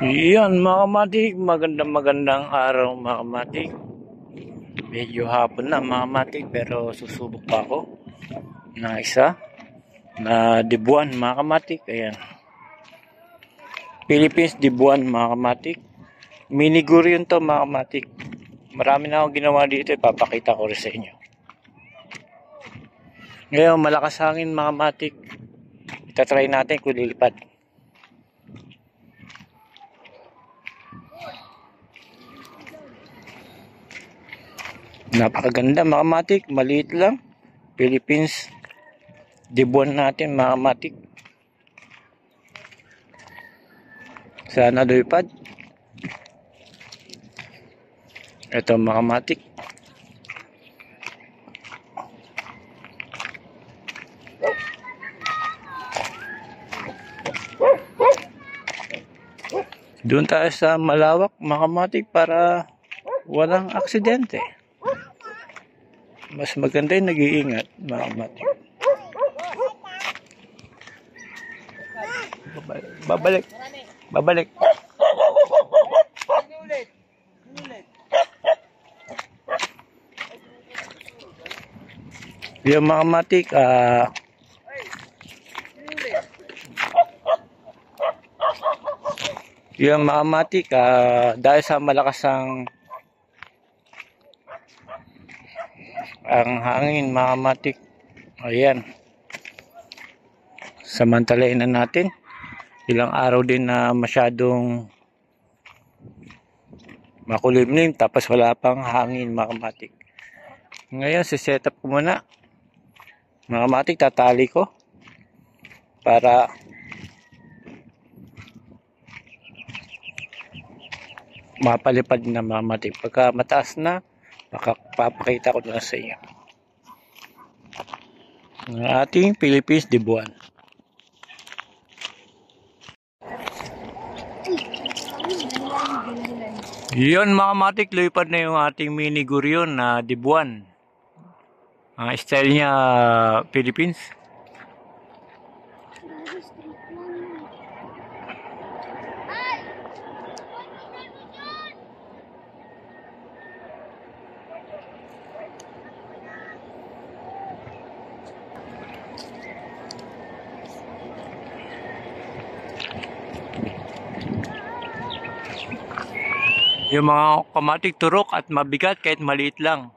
Iyan mga kamatik, magandang araw mga kamatik. Medyo hapon na mga kamatik pero susubok pa ako na isa na dibuan mga kamatik. Ayan. Philippines dibuan mga kamatik. Mini gurion to mga kamatik. Marami na akong ginawa dito, ipapakita ko rin sa inyo. Ngayon malakas hangin mga kamatik. Itatry natin kung lilipad. Napakaganda mga kamatik, maliit lang. Philippines dibuan natin mga kamatik. Sana lumipad. Ito mga kamatik. Doon tayo sa malawak mga kamatik para walang aksidente. Mas maganda yung nag-iingat mga kamatik. Babalik. Babalik. Yung mga kamatik, yung mga kamatik, dahil sa malakas ang hangin mga kamatik, ayan, samantalain na natin. Ilang araw din na masyadong makulimlim tapos wala pang hangin mga kamatik. Ngayon si-set up ko muna mga kamatik, tatali ko para mapalipad na mga kamatik. Pagka mataas na, papakita ko na sa iyo ang ating Philippines dibuan. Yun mga kamatik, lipad na yung ating mini gurion na dibuan. Ang style niya Philippines. Yung mga kamatik turok at mabigat kahit maliit lang.